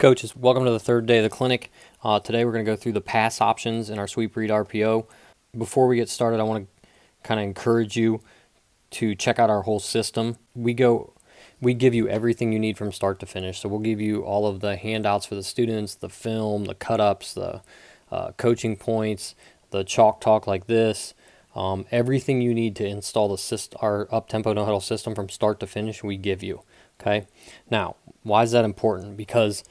Coaches, welcome to the third day of the clinic. Today we're going to go through the pass options in our sweep read RPO. Before we get started, I want to kind of encourage you to check out our whole system. We give you everything you need from start to finish. So we'll give you all of the handouts for the students, the film, the cut-ups, the coaching points, the chalk talk like this. Everything you need to install our up-tempo no-huddle system from start to finish, we give you. Okay. Now, why is that important? Because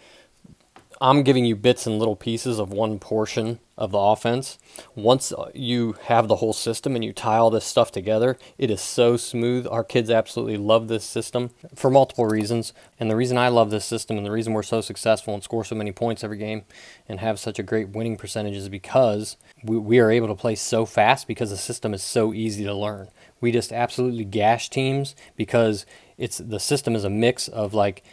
I'm giving you bits and little pieces of one portion of the offense. Once you have the whole system and you tie all this stuff together, it is so smooth. Our kids absolutely love this system for multiple reasons. And the reason I love this system and the reason we're so successful and score so many points every game and have such a great winning percentage is because we are able to play so fast because the system is so easy to learn. We just absolutely gash teams because the system is a mix of like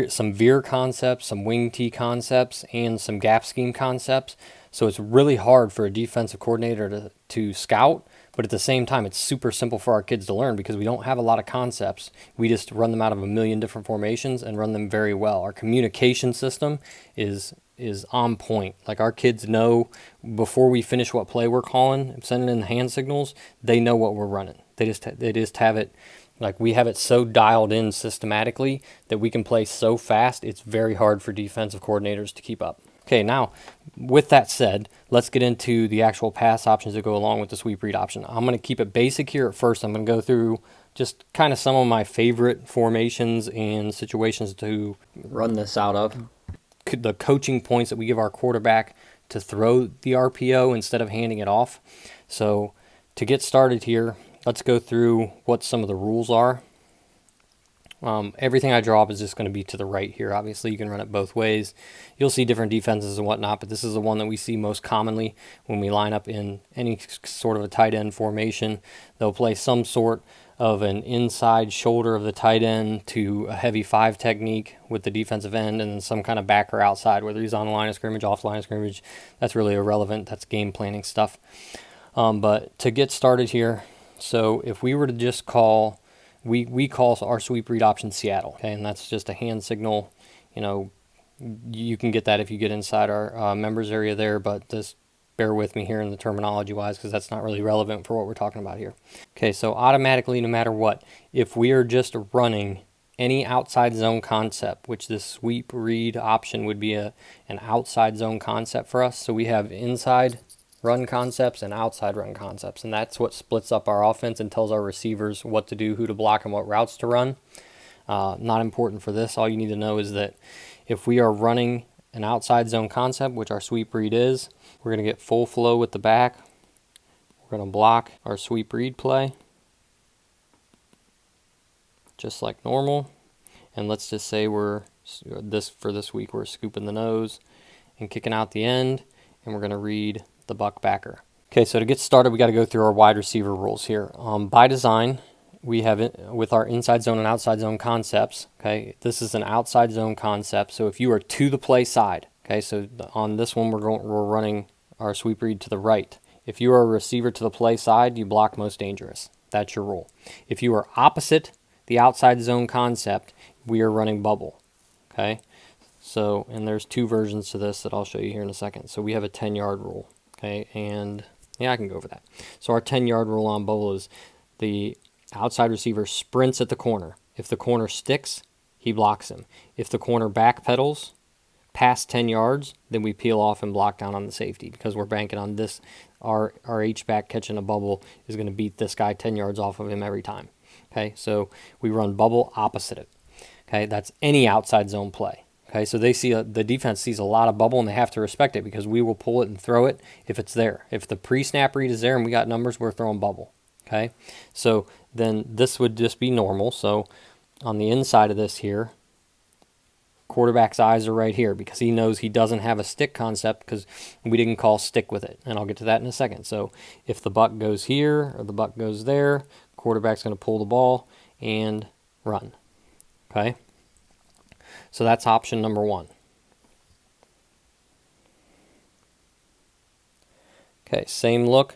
some veer concepts, some wing tee concepts, and some gap scheme concepts. So it's really hard for a defensive coordinator to scout, but at the same time, it's super simple for our kids to learn because we don't have a lot of concepts. We just run them out of a million different formations and run them very well. Our communication system is on point. Like our kids know before we finish what play we're calling, sending in the hand signals, they know what we're running. They just have it. Like we have it so dialed in systematically that we can play so fast, it's very hard for defensive coordinators to keep up. Okay, now with that said, let's get into the actual pass options that go along with the sweep read option. I'm going to keep it basic here at first. I'm going to go through just kind of some of my favorite formations and situations to run this out of. The coaching points that we give our quarterback to throw the RPO instead of handing it off. So to get started here, let's go through what some of the rules are. Everything I draw up is just going to be to the right here. Obviously, you can run it both ways. You'll see different defenses and whatnot, but this is the one that we see most commonly when we line up in any sort of a tight end formation. They'll play some sort of an inside shoulder of the tight end to a heavy 5 technique with the defensive end and then some kind of back or outside, whether he's on the line of scrimmage, off the line of scrimmage. That's really irrelevant. That's game planning stuff. But to get started here, so if we were to just call, we call our sweep read option Seattle, okay, and that's just a hand signal. You know, you can get that if you get inside our members area there, but just bear with me here in the terminology wise because that's not really relevant for what we're talking about here. Okay, so automatically, no matter what, if we are just running any outside zone concept, which this sweep read option would be an outside zone concept for us, so we have inside run concepts and outside run concepts, and that's what splits up our offense and tells our receivers what to do, who to block, and what routes to run. Not important for this. All you need to know is that if we are running an outside zone concept, which our sweep read is, we're going to get full flow with the back. We're going to block our sweep read play just like normal, and let's just say for this week we're scooping the nose and kicking out the end, and we're going to read the buck backer. Okay, so to get started, we got to go through our wide receiver rules here. By design, we have it with our inside zone and outside zone concepts. Okay, this is an outside zone concept. So if you are to the play side, okay, so on this one we're running our sweep read to the right. If you are a receiver to the play side, you block most dangerous. That's your rule. If you are opposite the outside zone concept, we are running bubble. Okay, so and there's two versions to this that I'll show you here in a second. So we have a 10-yard rule. Okay, and yeah, I can go over that. So our 10-yard rule on bubble is the outside receiver sprints at the corner. If the corner sticks, he blocks him. If the corner backpedals past 10 yards, then we peel off and block down on the safety because we're banking on this. Our H-back catching a bubble is going to beat this guy 10 yards off of him every time. Okay, so we run bubble opposite it. Okay, that's any outside zone play. Okay, so the defense sees a lot of bubble and they have to respect it because we will pull it and throw it if it's there. If the pre-snap read is there and we got numbers, we're throwing bubble. Okay, so then this would just be normal. So on the inside of this here, quarterback's eyes are right here because he knows he doesn't have a stick concept because we didn't call stick with it. And I'll get to that in a second. So if the buck goes here or the buck goes there, quarterback's going to pull the ball and run. Okay. So that's option number 1. Okay, same look.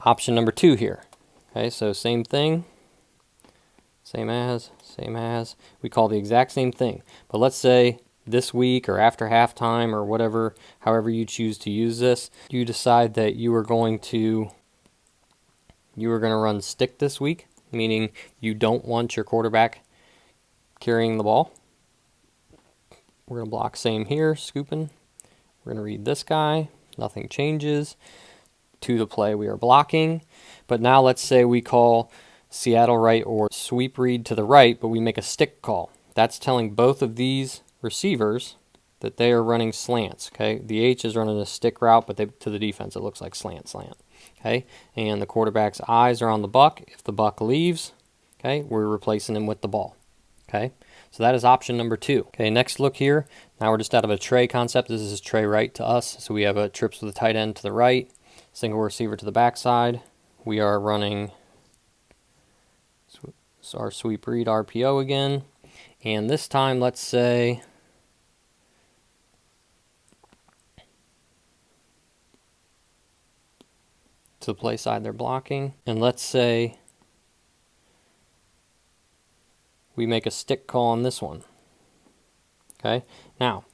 Option number 2 here. Okay, so same thing. Same as. We call the exact same thing. But let's say this week or after halftime or whatever, however you choose to use this, you decide that you are going to run stick this week, meaning you don't want your quarterback carrying the ball. We're going to block same here, scooping. We're going to read this guy. Nothing changes. To the play we are blocking. But now let's say we call Seattle right or sweep read to the right, but we make a stick call. That's telling both of these receivers that they are running slants. Okay, the H is running a stick route, but to the defense it looks like slant. Okay, and the quarterback's eyes are on the buck. If the buck leaves, okay, we're replacing him with the ball. Okay, so that is option number 2. Okay, next look here. Now we're just out of a tray concept. This is tray right to us. So we have a trips with a tight end to the right, single receiver to the backside. We are running our sweep read RPO again. And this time, let's say to the play side they're blocking. And let's say we make a stick call on this one. Okay, now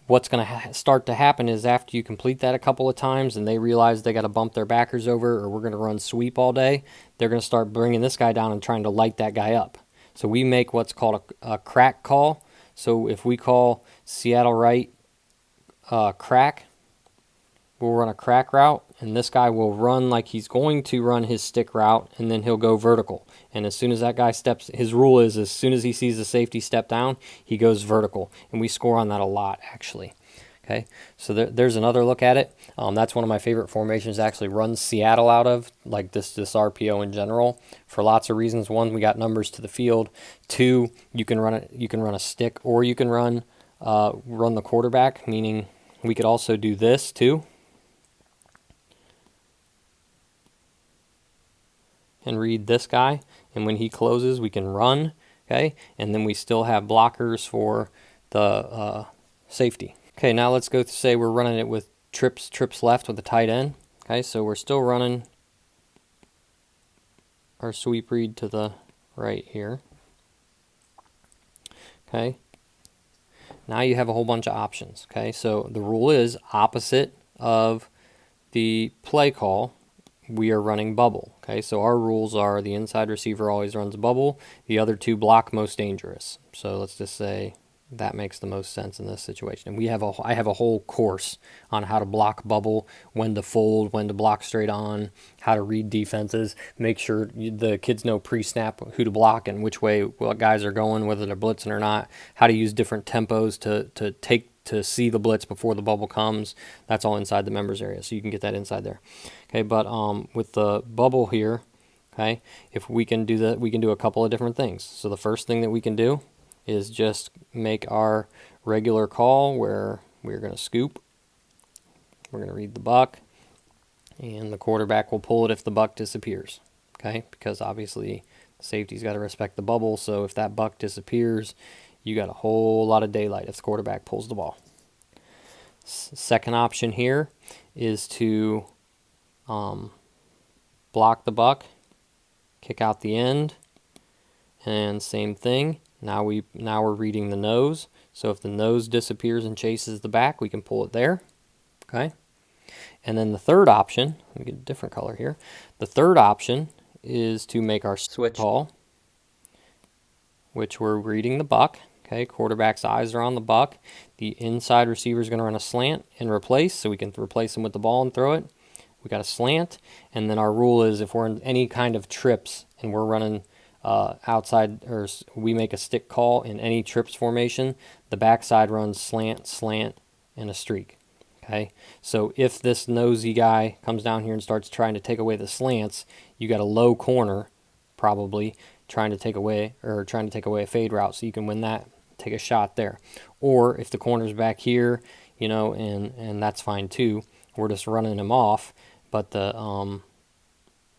what's going to start to happen is after you complete that a couple of times and they realize they got to bump their backers over or we're going to run sweep all day, they're going to start bringing this guy down and trying to light that guy up. So we make what's called a crack call. So if we call Seattle right crack, we'll run a crack route, and this guy will run like he's going to run his stick route, and then he'll go vertical. And as soon as that guy steps, his rule is as soon as he sees the safety step down, he goes vertical. And we score on that a lot, actually. Okay, so there's another look at it. That's one of my favorite formations to actually run Seattle out of, like this RPO in general, for lots of reasons. One, we got numbers to the field. 2, you can run a stick, or you can run the quarterback, meaning we could also do this too. And read this guy, and when he closes we can run, okay, and then we still have blockers for the safety. Okay, now let's go say we're running it with trips left with the tight end. Okay, so we're still running our sweep read to the right here. Okay, now you have a whole bunch of options. Okay, so the rule is opposite of the play call, we are running bubble. Okay, so our rules are the inside receiver always runs bubble, the other 2 block most dangerous. So let's just say that makes the most sense in this situation. And I have a whole course on how to block bubble, when to fold, when to block straight on, how to read defenses, make sure the kids know pre-snap who to block and which way what guys are going, whether they're blitzing or not, how to use different tempos to see the blitz before the bubble comes. That's all inside the members area, so you can get that inside there. Okay, but with the bubble here, okay, if we can do that, we can do a couple of different things. So the first thing that we can do is just make our regular call where we're going to scoop. We're going to read the buck, and the quarterback will pull it if the buck disappears. Okay, because obviously the safety's got to respect the bubble, so if that buck disappears, you got a whole lot of daylight if the quarterback pulls the ball. Second option here is to block the buck, kick out the end, and same thing. Now we're reading the nose. So if the nose disappears and chases the back, we can pull it there. Okay. And then the third option, let me get a different color here. The third option is to make our switch call, which we're reading the buck. Okay, quarterback's eyes are on the buck. The inside receiver is going to run a slant and replace, so we can replace him with the ball and throw it. We got a slant, and then our rule is if we're in any kind of trips and we're running outside, or we make a stick call in any trips formation, the backside runs slant, and a streak. Okay, so if this nosy guy comes down here and starts trying to take away the slants, you got a low corner probably trying to take away a fade route, so you can win that, take a shot there. Or if the corner's back here, and that's fine too, we're just running him off, but the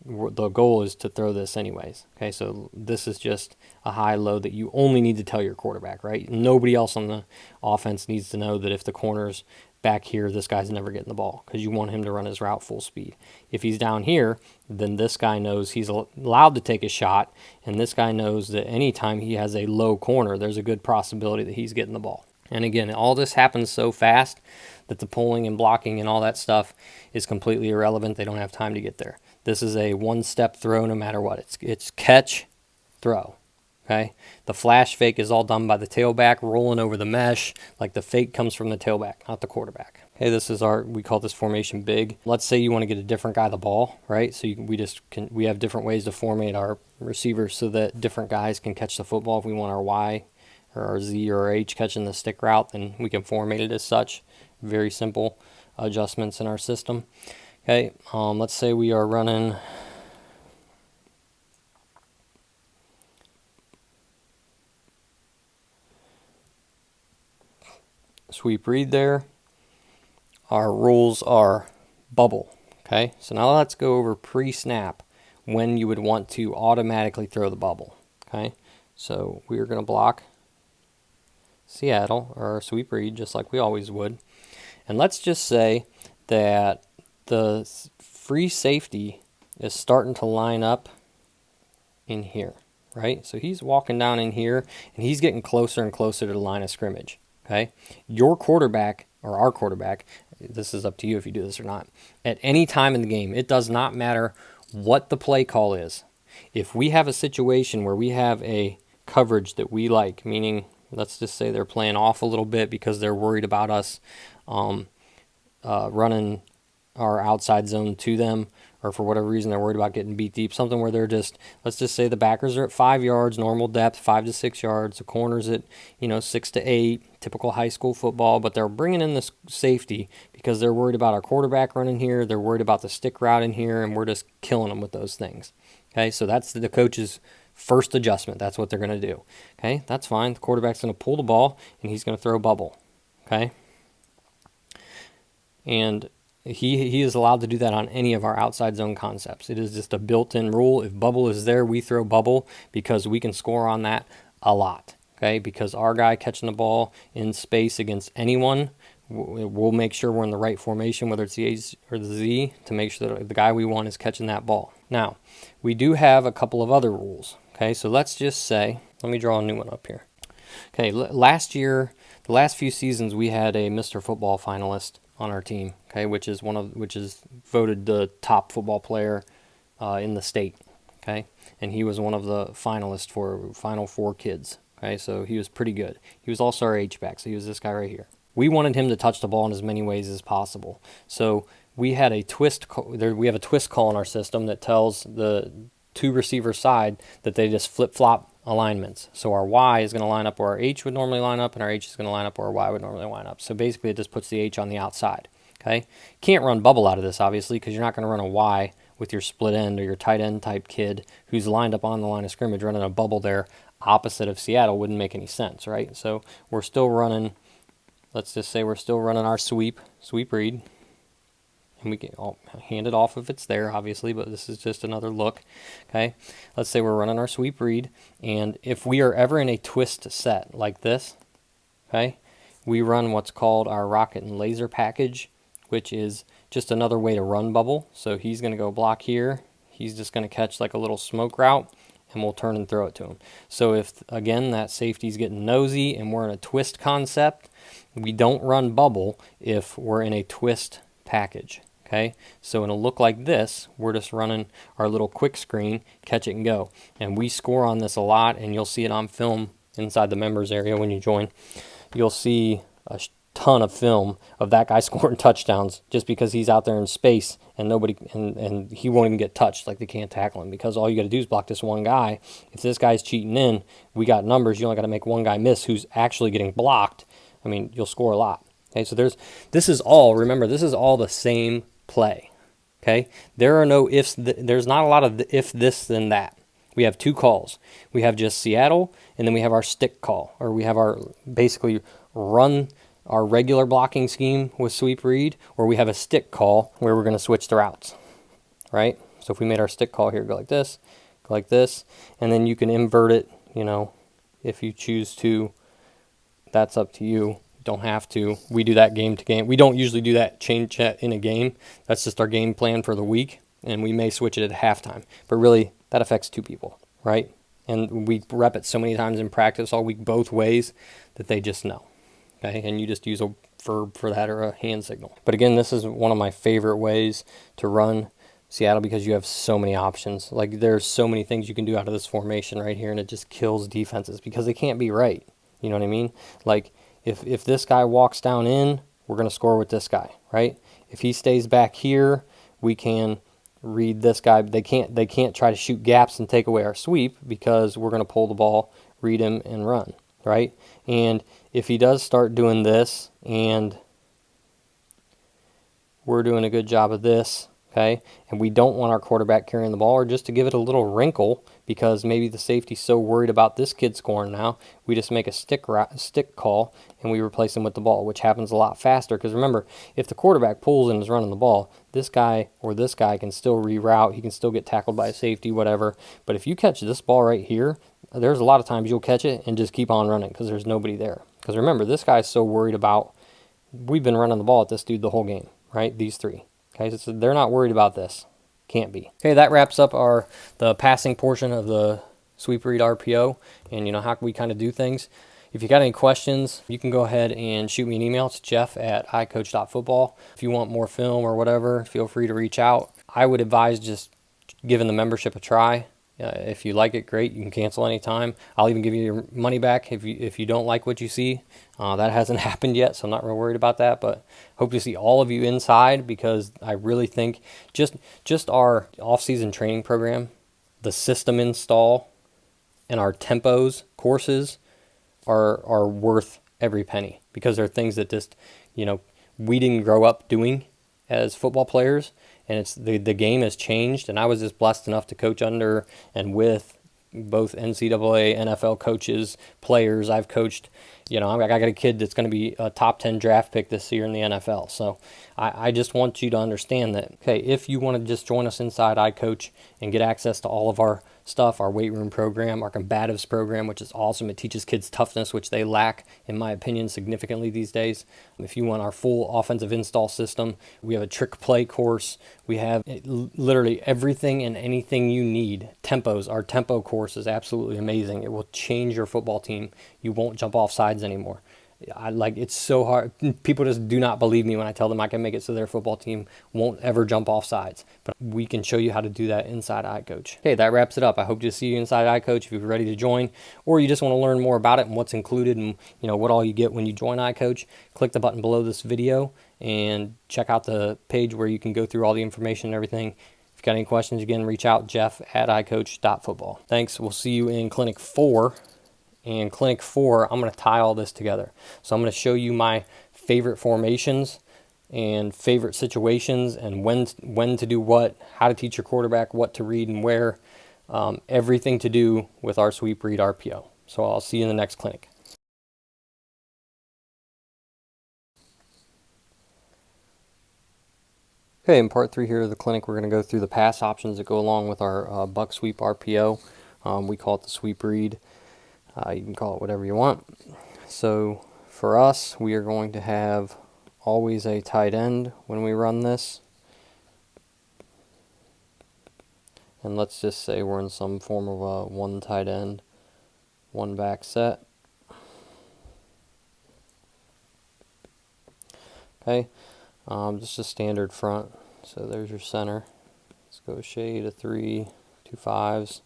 the goal is to throw this anyways. Okay, so this is just a high low that you only need to tell your quarterback, right? Nobody else on the offense needs to know that if the corner's back here, this guy's never getting the ball, because you want him to run his route full speed. If he's down here, then this guy knows he's allowed to take a shot, and this guy knows that anytime he has a low corner, there's a good possibility that he's getting the ball. And again, all this happens so fast that the pulling and blocking and all that stuff is completely irrelevant. They don't have time to get there. This is a one-step throw no matter what. It's catch, throw. Okay? The flash fake is all done by the tailback rolling over the mesh. Like, the fake comes from the tailback, not the quarterback. Okay, this is we call this formation big. Let's say you want to get a different guy the ball, right? So we have different ways to formate our receivers so that different guys can catch the football. If we want our Y or our Z or our H catching the stick route, then we can formate it as such. Very simple adjustments in our system. Okay, let's say we are running sweep read there. Our rules are bubble. Okay, so now let's go over pre-snap when you would want to automatically throw the bubble. Okay, so we are going to block Seattle or sweep read just like we always would. And let's just say that the free safety is starting to line up in here, right? So he's walking down in here, and he's getting closer and closer to the line of scrimmage, okay? Your quarterback, or our quarterback, this is up to you if you do this or not, at any time in the game, it does not matter what the play call is. If we have a situation where we have a coverage that we like, meaning let's just say they're playing off a little bit because they're worried about us running our outside zone to them, or for whatever reason they're worried about getting beat deep, something where they're just, let's just say the backers are at 5 yards, normal depth, 5 to 6 yards, the corners at 6 to 8, typical high school football, but they're bringing in this safety because they're worried about our quarterback running here, they're worried about the stick route in here, and we're just killing them with those things. Okay, so that's the coach's first adjustment. That's what they're going to do. Okay, that's fine. The quarterback's going to pull the ball, and he's going to throw bubble. Okay, and he is allowed to do that on any of our outside zone concepts. It is just a built-in rule. If bubble is there, we throw bubble because we can score on that a lot. Okay, because our guy catching the ball in space against anyone, we'll make sure we're in the right formation, whether it's the H or the Z, to make sure that the guy we want is catching that ball. Now, we do have a couple of other rules. Okay, so let's just say, let me draw a new one up here. Okay, last year, the last few seasons, we had a Mr. Football finalist on our team. Okay, which is voted the top football player in the state. Okay, and he was one of the finalists for Final Four kids. Okay, so he was pretty good. He was also our H-back, so he was this guy right here. We wanted him to touch the ball in as many ways as possible. So we had a twist. We have a twist call in our system that tells the two receiver side that they just flip-flop alignments. So our Y is going to line up where our H would normally line up, and our H is going to line up where our Y would normally line up. So basically it just puts the H on the outside. Okay, can't run bubble out of this, obviously, because you're not going to run a Y with your split end or your tight end type kid who's lined up on the line of scrimmage. Running a bubble there opposite of Seattle wouldn't make any sense, right? So we're still running, let's just say we're still running our sweep read. And we can hand it off if it's there, obviously, but this is just another look. Okay, let's say we're running our sweep read, and if we are ever in a twist set like this, okay, we run what's called our rocket and laser package, which is just another way to run bubble. So he's going to go block here. He's just going to catch like a little smoke route, and we'll turn and throw it to him. So if, again, that safety's getting nosy and we're in a twist concept, we don't run bubble if we're in a twist package. Okay, so in a look like this, we're just running our little quick screen, catch it and go. And we score on this a lot, and you'll see it on film inside the members area when you join. You'll see a ton of film of that guy scoring touchdowns just because he's out there in space and nobody and he won't even get touched, like they can't tackle him, because all you got to do is block this one guy. If this guy's cheating in, we got numbers. You only got to make one guy miss who's actually getting blocked. I mean, you'll score a lot. Okay, so this is all the same play. Okay, there are no ifs. There's not a lot of if this then that. We have two calls. We have just Seattle, and then we have our stick call, or we have our basically run our regular blocking scheme with sweep read, or we have a stick call where we're going to switch the routes, right? So if we made our stick call here, go like this, and then you can invert it, if you choose to. That's up to you. Don't have to. We do that game to game. We don't usually do that change chat in a game. That's just our game plan for the week, and we may switch it at halftime. But really, that affects 2 people, right? And we rep it so many times in practice all week both ways that they just know. Okay, and you just use a verb for that or a hand signal. But again, this is one of my favorite ways to run Seattle because you have so many options. Like there's so many things you can do out of this formation right here, and it just kills defenses because they can't be right. You know what I mean? Like if this guy walks down in, we're going to score with this guy, right? If he stays back here, we can read this guy. They can't try to shoot gaps and take away our sweep because we're going to pull the ball, read him, and run, right? And if he does start doing this, and we're doing a good job of this, okay, and we don't want our quarterback carrying the ball, or just to give it a little wrinkle because maybe the safety's so worried about this kid scoring now, we just make a stick call and we replace him with the ball, which happens a lot faster. Because remember, if the quarterback pulls and is running the ball, this guy or this guy can still reroute, he can still get tackled by a safety, whatever. But if you catch this ball right here, there's a lot of times you'll catch it and just keep on running because there's nobody there. Because remember, this guy's so worried about, we've been running the ball at this dude the whole game, right? These 3. Okay, so they're not worried about this. Can't be. Okay, that wraps up the passing portion of the sweep read RPO, and how we kind of do things. If you got any questions, you can go ahead and shoot me an email. It's Jeff@iCoach.Football. If you want more film or whatever, feel free to reach out. I would advise just giving the membership a try. If you like it, great. You can cancel anytime. I'll even give you your money back if you don't like what you see. That hasn't happened yet, so I'm not real worried about that. But hope to see all of you inside because I really think just our off-season training program, the system install, and our tempos courses are worth every penny because they're things that just we didn't grow up doing as football players. And it's the game has changed, and I was just blessed enough to coach under and with both NCAA, NFL coaches, players. I've coached, I got a kid that's going to be a top 10 draft pick this year in the NFL. So I just want you to understand that, okay, if you want to just join us inside iCoach and get access to all of our stuff, our weight room program, our combatives program, which is awesome. It teaches kids toughness, which they lack, in my opinion, significantly these days. If you want our full offensive install system, we have a trick play course. We have literally everything and anything you need. Tempos, our tempo course is absolutely amazing. It will change your football team. You won't jump off sides anymore. It's so hard. People just do not believe me when I tell them I can make it so their football team won't ever jump off sides. But we can show you how to do that inside iCoach. Okay, that wraps it up. I hope to see you inside iCoach if you're ready to join, or you just want to learn more about it and what's included and what all you get when you join iCoach. Click the button below this video and check out the page where you can go through all the information and everything. If you've got any questions, again, reach out, Jeff@iCoach.Football. Thanks. We'll see you in Clinic 4. And Clinic 4, I'm going to tie all this together. So I'm going to show you my favorite formations and favorite situations and when to do what, how to teach your quarterback what to read and where, everything to do with our sweep read RPO. So I'll see you in the next clinic. Okay, in part 3 here of the clinic, we're going to go through the pass options that go along with our buck sweep RPO. We call it the sweep read. You can call it whatever you want. So for us, we are going to have always a tight end when we run this. And let's just say we're in some form of a one tight end, one back set. Okay, just a standard front. So there's your center. Let's go shade of 3, 2 5s.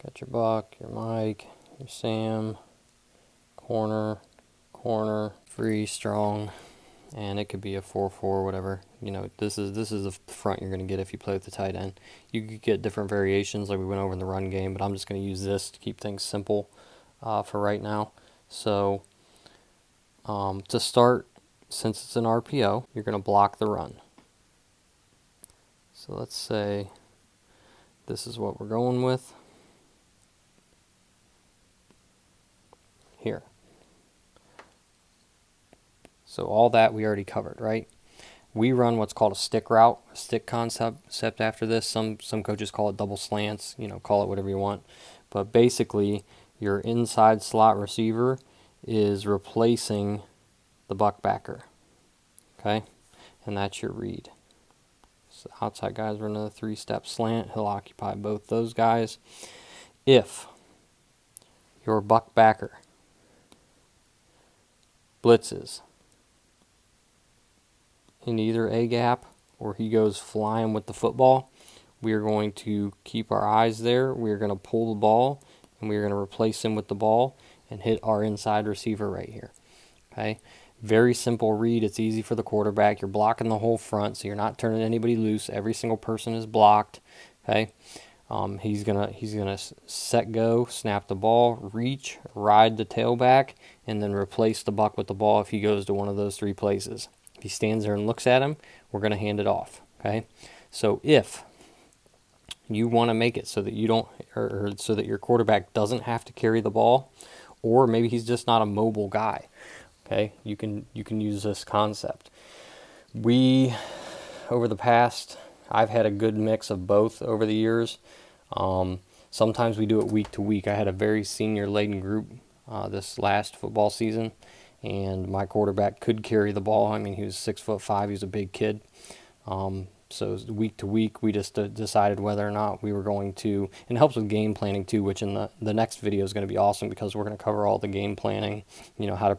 Got your Buck, your Mike, your Sam, corner, free, strong, and it could be a 4-4, whatever. This is the front you're going to get if you play with the tight end. You could get different variations like we went over in the run game, but I'm just going to use this to keep things simple for right now. So to start, since it's an RPO, you're going to block the run. So let's say this is what we're going with here. So all that we already covered, right? We run what's called a stick route, a stick concept after this. Some coaches call it double slants, call it whatever you want. But basically, your inside slot receiver is replacing the buck backer, okay? And that's your read. So outside guys running a 3-step slant. He'll occupy both those guys. If your buck backer blitzes in either a gap or he goes flying with the football, we are going to keep our eyes there. We are going to pull the ball, and we are going to replace him with the ball and hit our inside receiver right here. Okay? Very simple read. It's easy for the quarterback. You're blocking the whole front, so you're not turning anybody loose. Every single person is blocked. Okay? He's gonna set go, snap the ball, reach, ride the tailback, and then replace the buck with the ball if he goes to one of those 3 places. If he stands there and looks at him, we're gonna hand it off. Okay? So if you want to make it so that you don't, or so that your quarterback doesn't have to carry the ball, or maybe he's just not a mobile guy. Okay, you can use this concept. Over the past, I've had a good mix of both over the years. Sometimes we do it week to week. I had a very senior laden group this last football season, and my quarterback could carry the ball. I mean, he was 6'5", he was a big kid. So week to week, we just decided whether or not we were going to, and it helps with game planning too, which in the next video is going to be awesome because we're going to cover all the game planning, how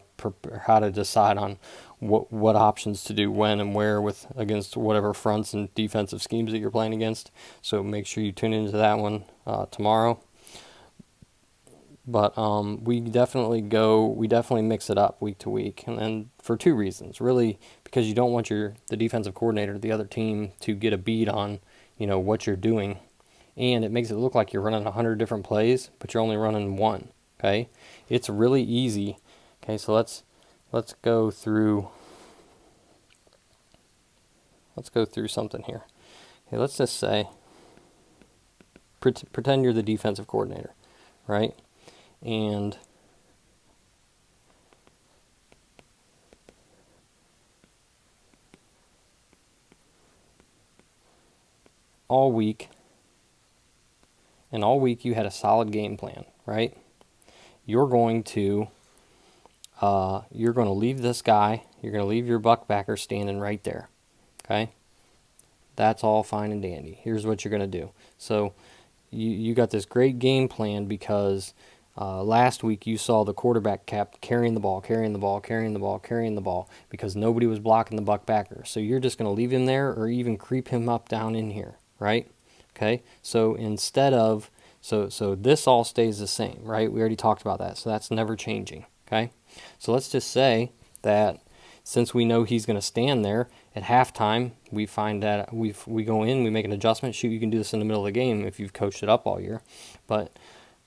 to decide on what options to do when and where against whatever fronts and defensive schemes that you're playing against. So make sure you tune into that one tomorrow. But we definitely mix it up week to week, and then for 2 reasons. Really, because you don't want the defensive coordinator, the other team, to get a beat on, what you're doing, and it makes it look like you're running 100 different plays, but you're only running one. Okay, it's really easy. Okay, so let's go through something here. Okay, let's just say pretend you're the defensive coordinator, right? And all week you had a solid game plan, right? You're going to leave this guy, you're going to leave your buck backer standing right there, okay? That's all fine and dandy. Here's what you're going to do. So you got this great game plan because last week you saw the quarterback kept carrying the ball because nobody was blocking the buck backer. So you're just going to leave him there or even creep him up down in here, right? Okay, so instead of, so this all stays the same, right? We already talked about that, so that's never changing, okay? So let's just say that since we know he's going to stand there, at halftime, we find that we go in, we make an adjustment. Shoot, you can do this in the middle of the game if you've coached it up all year, but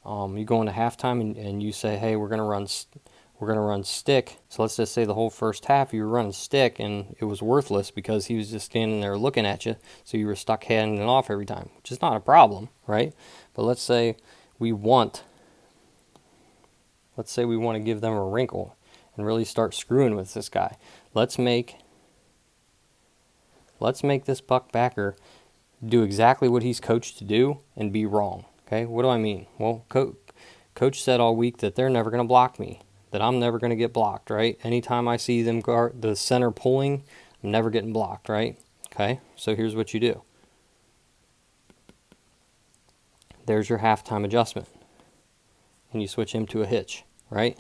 you go into halftime and you say, hey, we're going to run stick. So let's just say the whole first half you were running stick and it was worthless because he was just standing there looking at you, so you were stuck handing it off every time, which is not a problem, right? But let's say we want to give them a wrinkle and really start screwing with this guy. Let's make this buck backer do exactly what he's coached to do and be wrong. Okay, what do I mean? Well, coach said all week that they're never going to block me, that I'm never going to get blocked, right? Anytime I see them guard the center pulling, I'm never getting blocked, right? Okay, so here's what you do. There's your halftime adjustment. And you switch him to a hitch, right?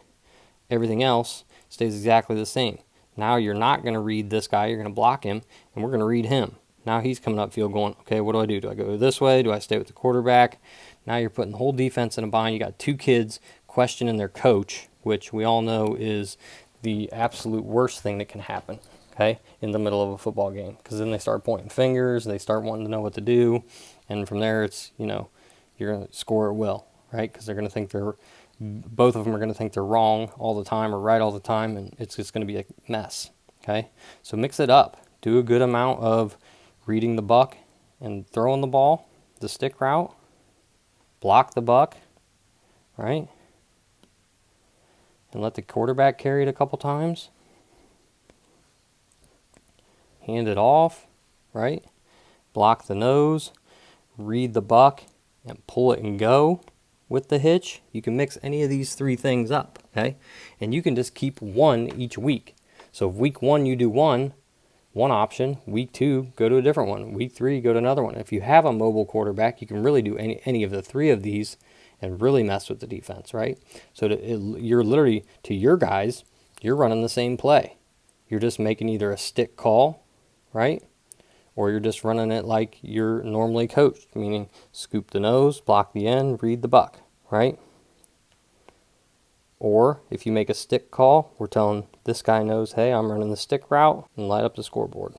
Everything else stays exactly the same. Now you're not going to read this guy, you're going to block him, and we're going to read him. Now he's coming upfield going, okay, what do? Do I go this way? Do I stay with the quarterback? Now you're putting the whole defense in a bind. You got 2 kids questioning their coach, which we all know is the absolute worst thing that can happen, okay, in the middle of a football game. Because then they start pointing fingers, they start wanting to know what to do, and from there it's, you're going to score at will, right? Because they're going to think both of them are going to think they're wrong all the time or right all the time, and it's just going to be a mess, okay? So mix it up. Do a good amount of reading the buck and throwing the ball, the stick route, block the buck, right? And let the quarterback carry it a couple times. hand it off, right? Block the nose, read the buck, and pull it and go with the hitch. You can mix any of these three things up, okay? And you can just keep one each week. So if week 1 you do one option, week 2 go to a different one, week 3 go to another one. If you have a mobile quarterback, you can really do any of the three of these and really mess with the defense, right? So you're literally, to your guys, you're running the same play. You're just making either a stick call, right? Or you're just running it like you're normally coached, meaning scoop the nose, block the end, read the buck, right? Or if you make a stick call, we're telling this guy knows, hey, I'm running the stick route, and light up the scoreboard.